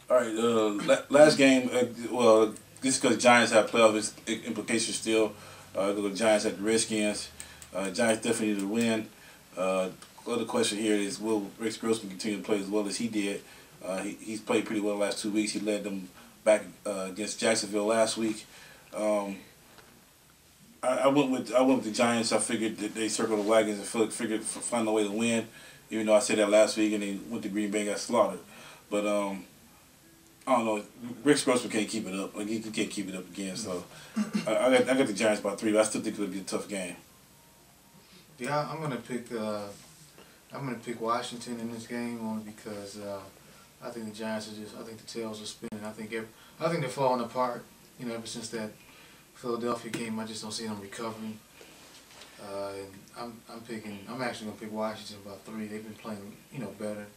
All right, last game. Well, this because Giants have playoff implications still. The Giants at the Redskins. Giants definitely need to win. Other question here is, will Rex Grossman continue to play as well as he did? He's played pretty well the last 2 weeks. He led them back against Jacksonville last week. Um, I went with the Giants. I figured that they circled the wagons and figured find a way to win. Even though I said that last week and they went to Green Bay and got slaughtered. But I don't know. Rick Grossman can't keep it up. Like he can't keep it up again. So I got the Giants by 3. But I still think it'll be a tough game. Yeah, I'm gonna pick Washington in this game only because I think the Giants I think the tails are spinning. I think they're falling apart. You know, ever since that Philadelphia game, I just don't see them recovering. And I'm actually gonna pick Washington by 3. They've been playing, better,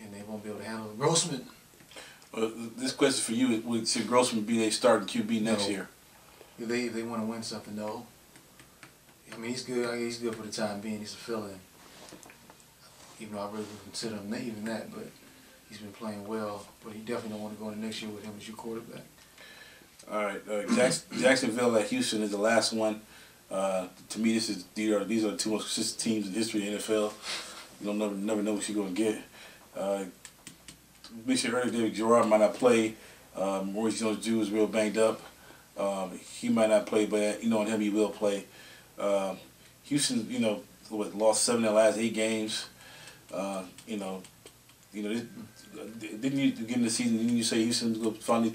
and they won't be able to handle it. Grossman. This question for you: should Grossman be their starting QB next year? If they want to win something, no. I mean, he's good. He's good for the time being. He's a fill-in. Even though I really wouldn't consider him even that, but he's been playing well. But he definitely don't want to go into next year with him as your quarterback. All right, Jacksonville at Houston is the last one. To me, these are the two most consistent teams in the history of the NFL. You don't never know what you're going to get. Mentioned earlier, David Gerard might not play. Maurice Jones-Drew is real banged up. He might not play, but on him he will play. Houston, lost 7 of their last 8 games. Didn't you begin the season? Didn't you say Houston's going to finally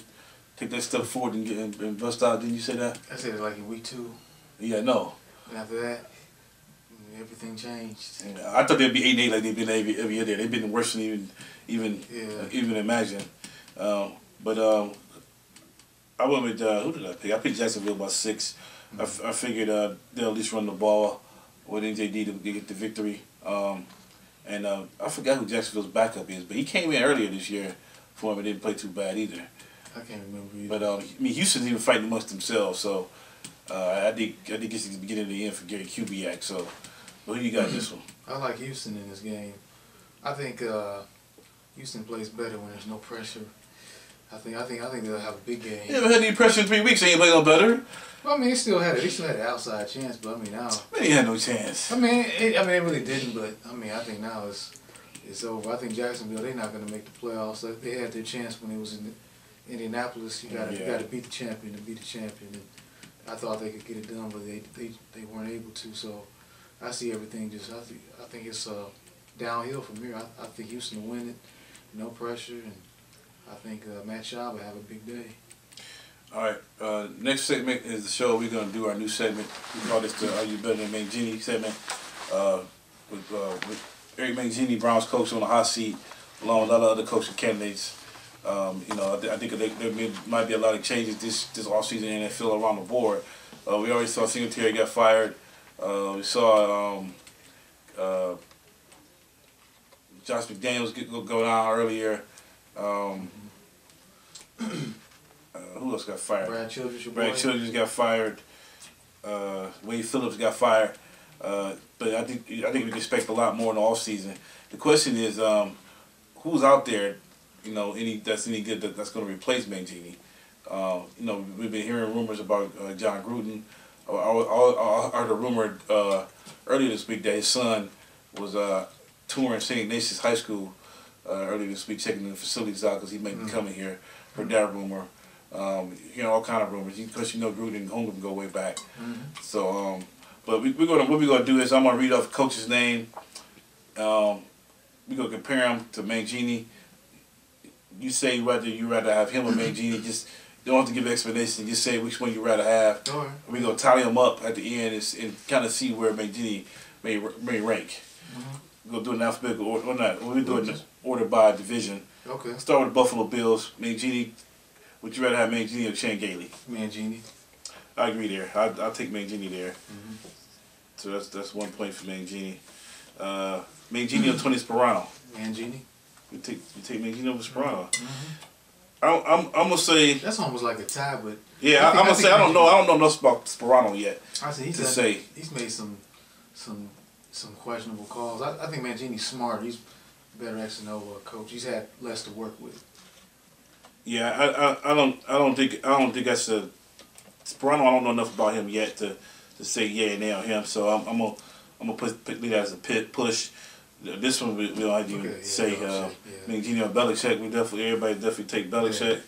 take that step forward and bust out? Didn't you say that? I said it like in week 2. Yeah, no. And after that, everything changed. I thought they'd be 8-8 like they've been every year there. They've been worse than even imagine. But I went with who did I pick? I picked Jacksonville by 6. I figured they'll at least run the ball with NJD to get the victory. And I forgot who Jacksonville's backup is, but he came in earlier this year for him and didn't play too bad either. I can't remember either. But Houston's even fighting amongst themselves, so I think it's the beginning of the end for Gary Kubiak. So, but who you got this one? I like Houston in this game. I think Houston plays better when there's no pressure. I think they'll have a big game. You haven't had any pressure in 3 weeks. Ain't playing no better. Well, I mean, they still had an outside chance, but I mean now. They had no chance. I mean, they really didn't, but I mean, I think now it's over. I think Jacksonville, they're not going to make the playoffs. They had their chance when it was in Indianapolis. You got to beat the champion to beat the champion. And I thought they could get it done, but they weren't able to. So I see everything I think it's downhill from here. I think Houston will win it, no pressure, and I think Matt Schaub will have a big day. All right, next segment is the show. We're going to do our new segment. We call this the Are You Better Than Mangini segment. With Eric Mangini, Browns coach, on the hot seat, along with a lot of other coaching candidates. I think there might be a lot of changes this offseason in the NFL around the board. We already saw Singletary got fired. We saw Josh McDaniels go down earlier. Who else got fired? Brad Childress. Brad Childress got fired. Wade Phillips got fired. But I think we can expect a lot more in the offseason. The question is, who's out there, that's any good that's going to replace Mangini? We've been hearing rumors about John Gruden. I heard a rumor earlier this week that his son was touring St. Ignatius High School earlier this week, checking the facilities out because he may be coming here. Heard that rumor. All kind of rumors. Because Gruden and Holmgren go way back. So, but what we're gonna do is I'm gonna read off the coach's name. We're gonna compare him to Mangini. You say you rather have him or Mangini. Just don't have to give explanation. Just say which one you rather have. Sure. We're gonna tally them up at the end and kind of see where Mangini may rank. We're gonna do it in alphabetical order. Or not. We're doing it order by division. Okay. Start with the Buffalo Bills. Mangini. Would you rather have Mangini or Chan Gailey? Mangini. I agree there. I'll take Mangini there. So that's 1 point for Mangini. Mangini or Tony Sperano? Mangini. You take Mangini over Sperano. I'm gonna say that's almost like a tie, but yeah, I'm gonna say I don't know enough about Sperano yet. He's made some questionable calls. I think Mangini's smart. He's better X and O coach. He's had less to work with. Yeah, I don't think that's a Sperano. I don't know enough about him yet to say yeah and nay on him. So I'm gonna leave that as a push. This one we don't have to even Okay, yeah, say. Belichick, I mean, Gino Belichick. Everybody definitely take Belichick.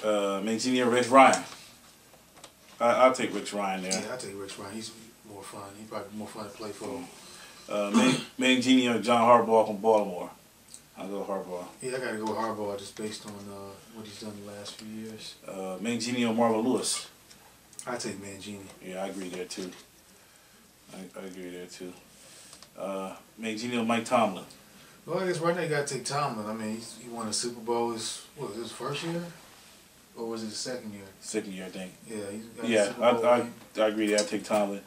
yeah. Gino Rich Ryan. I'll take Rich Ryan there. Yeah, I take Rich Ryan. He's more fun. He's probably more fun to play for. Gino John Harbaugh from Baltimore. I'll go Harbaugh. Yeah, I gotta go with Harbaugh just based on what he's done the last few years. Mangini or Marvin Lewis. I take Mangini. Yeah, I agree there too. I agree there too. Mangini or Mike Tomlin. Well, I guess right now you gotta take Tomlin. I mean, he won a Super Bowl. His first year, or was it his second year? Second year, I think. Yeah, he's got Yeah, a Super Bowl ring. I agree there. I take Tomlin.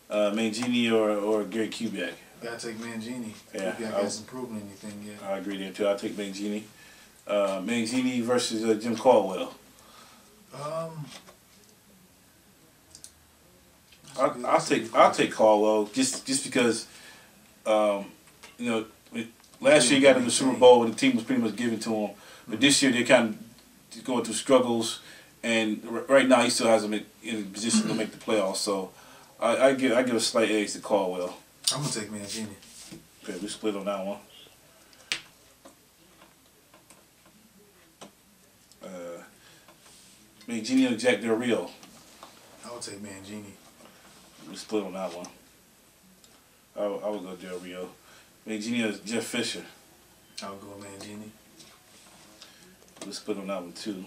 Mangini or Gary Kubiak. Gotta take Mangini. Yeah, Kubiak hasn't proven anything yet. I agree there too. I'll take Mangini. Mangini versus Jim Caldwell. I'll take Caldwell just because you know last year he got in the Super Bowl and the team was pretty much given to him, but this year they're kind of going through struggles, and right now he still hasn't been in a position to make the playoffs. So I give a slight edge to Caldwell. I'm gonna take Mangini. Okay, we split on that one. Mangini or Jack Del Rio. I would take Mangini. We split on that one. I would go Del Rio. Mangini or Jeff Fisher. I would go with Mangini. We split on that one too.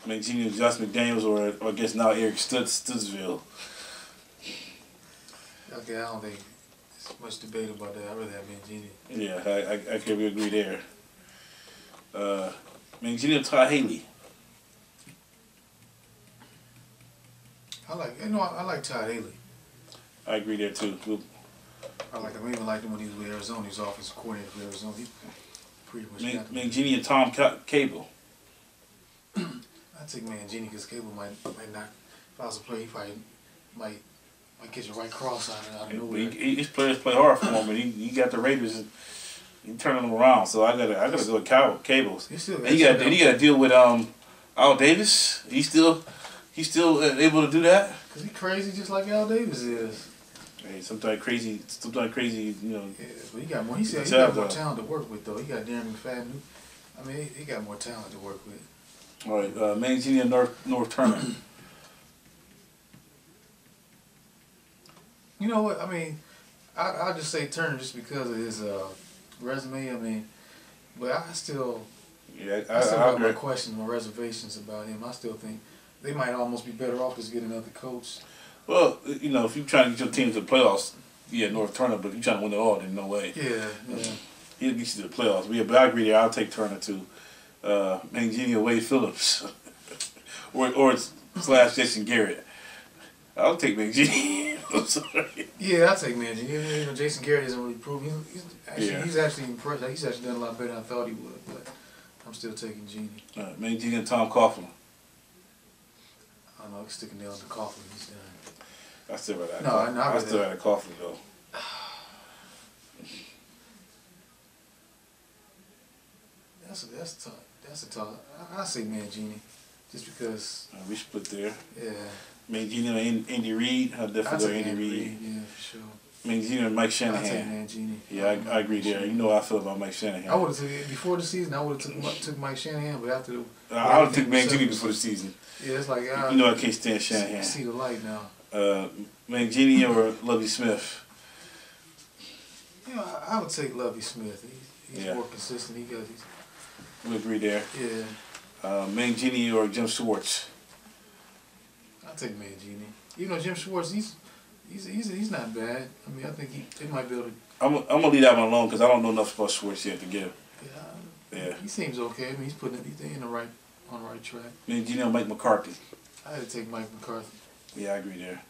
Mangini or Josh McDaniels or I guess now Eric Stutzville. Okay, I don't think there's much debate about that. I really have Mangini. Yeah, I can agree there. Mangini or Todd Haley. I like Todd Haley. I agree there too. I like him. I even liked him when he was with Arizona. He was offensive coordinator for Arizona. He pretty much got them. Mangini and Tom Cable. I take Mangini because Cable might not. If I was a player, he probably might get you right cross out of nowhere. His players play hard for him, and he got the Raiders. And he turning them around. So I gotta go with Cables. He got to deal with Al Davis. He's still able to do that. Cause he crazy just like Al Davis is. Hey, sometimes crazy, you know. Yeah, but he got more. He got more talent to work with though. He got Darren McFadden. I mean, he got more talent to work with. All right, Mangini and North Turner. You know what? I mean, I'll just say Turner just because of his resume. I mean, but I still have my questions, my reservations about him. I still think they might almost be better off just getting another coach. Well, you know, if you're trying to get your team to the playoffs, yeah, North Turner. But if you're trying to win it all, then no way. Yeah. He'll get you to the playoffs. But I agree there. I'll take Turner too. Mangini or Wade Phillips, or / Jason Garrett. I'll take Mangini. I'm sorry. Yeah, I'll take Mangini. You know, Jason Garrett hasn't really proved. He's actually impressed. He's actually done a lot better than I thought he would. But I'm still taking Genie. Mangini and Tom Coughlin. I don't know. I can stick a nail in the coffin. He's done. I still rather. I still rather Coughlin though. That's tough. That's a tough. I say Mangini, just because. We split there. Yeah. Mangini or Andy Reid. I'll definitely go Andy Reid. Yeah, for sure. Mangini or Mike Shanahan. I take Mangini. Yeah, I agree there. You know how I feel about Mike Shanahan. I would have took before the season. I would have took Mike Shanahan, but after I would have took Mangini before the season. Yeah, it's like you know I can't stand Shanahan. I see the light now. Mangini or Lovie Smith. You know, I would take Lovie Smith. He's more consistent. We agree there. Yeah. Mangini or Jim Schwartz. I'll take Mangini. You know, Jim Schwartz, he's not bad. I mean, I think they might be able to. I'm gonna leave that one alone because I don't know enough about Schwartz yet to give. Yeah. He seems okay. I mean, he's on the right track. Mangini or Mike McCarthy. I had to take Mike McCarthy. Yeah, I agree there.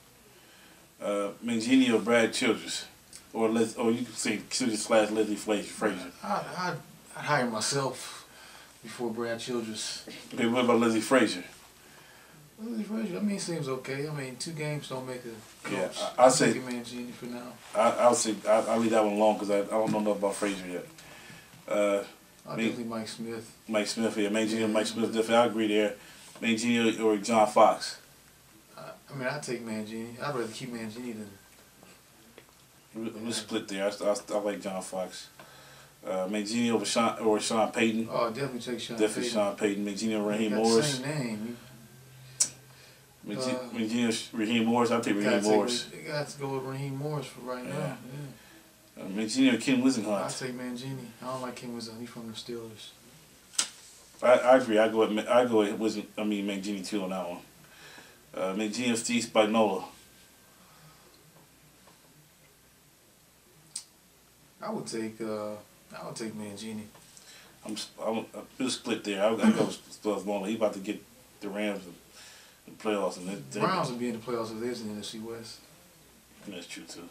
Mangini or Brad Childress, or you could say Childress / Leslie Frazier. I'd hire myself before Brad Childress. Okay, what about Leslie Frazier? Leslie Frazier, I mean, he seems okay. I mean, 2 games don't make a coach. Yeah, I'll say Mangini for now. I'll leave that one alone because I don't know enough about Frazier yet. Definitely Mike Smith. Mike Smith, yeah. Mangini, Mike Smith, definitely. I agree there. Mangini or John Fox. I mean, I'd take Mangini. I'd rather keep Mangini than. We'll split there. I like John Fox. Mangini over Sean Payton. Oh, definitely take Sean Definitely Payton. Sean Payton. Mangini or Raheem got Morris. The same name. Mangini or Raheem Morris. I'll take Raheem Morris. You got to go with Raheem Morris for right now. Yeah. Mangini or Ken Wisenhunt. I'll take Mangini. I don't like Ken Wisenhunt. He's from the Steelers. I agree. I go with Mangini too on that one. Mangini or Steve Spagnuolo. I would take Mangini. I'm split there. I'll go with Spagnuolo. He's about to get the Rams in the playoffs, and the Browns will be in the playoffs if there's an NFC West. That's true too.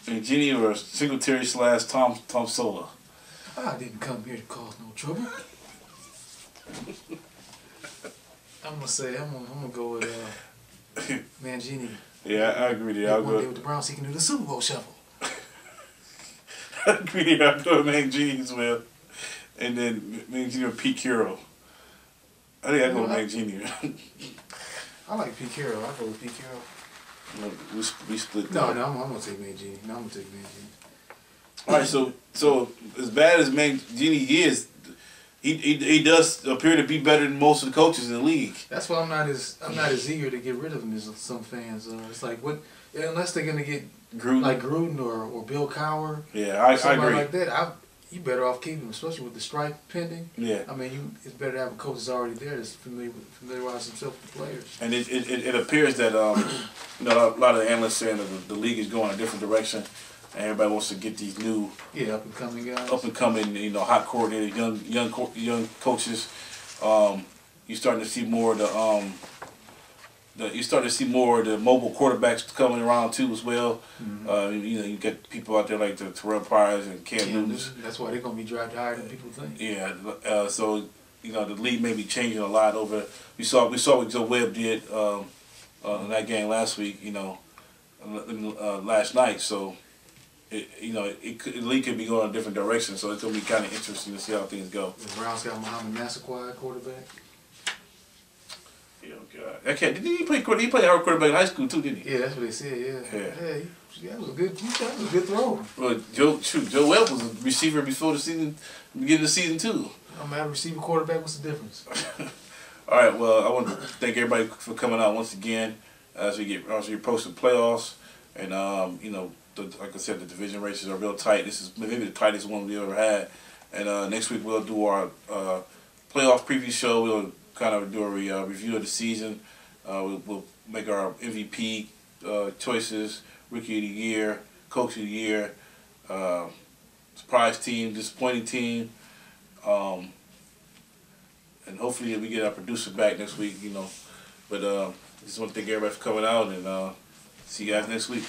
Mangini or Singletary / Tom Sola. I didn't come here to cause no trouble. I'm gonna go with Mangini. Yeah, I agree there. I'll one go day with the Browns, he can do the Super Bowl shuffle. I agree there. I'll go with Mangini as well. And then Mangini or Pete Carroll. I think I go with Mangini. I like Pete Carroll. I go with Pete Carroll. No, we split. No, I'm gonna take Mangini. No, I'm gonna take Mangini. All right, so as bad as Mangini is, he does appear to be better than most of the coaches in the league. That's why I'm not as eager to get rid of him as some fans are. It's like unless they're gonna get Gruden. Like Gruden or Bill Cowher. Yeah, I agree. Like that, you better off keeping him, especially with the strike pending. Yeah. I mean, it's better to have a coach that's already there that's familiarize himself with the players. And it appears that a lot of the analysts saying that the league is going a different direction, and everybody wants to get these new up and coming guys, hot coordinators, young coaches. You're starting to see more of the mobile quarterbacks coming around too as well. Mm-hmm. You get people out there like the Terrell Pryor and Cam Newton. That's why they're gonna be drafted higher than people think. Yeah. So the league may be changing a lot over. We saw what Joe Webb did in that game last week. Last night. So the league could be going a different direction. So it's gonna be kind of interesting to see how things go. The Browns got Mohamed Massaquoi quarterback. Oh God! Did he play? He played our quarterback in high school too, didn't he? Yeah, that's what they said. Yeah. That was a good throw. Well, Joe Webb was a receiver before the season, beginning of the season too. No matter receiver, quarterback, what's the difference? All right. Well, I want to thank everybody for coming out once again as we approach the playoffs, and like I said, the division races are real tight. This is maybe the tightest one we ever had. And next week we'll do our playoff preview show. We'll kind of do a review of the season. We'll make our MVP choices, Rookie of the Year, Coach of the Year, surprise team, disappointing team, and hopefully we get our producer back next week. But just want to thank everybody for coming out, and see you guys next week.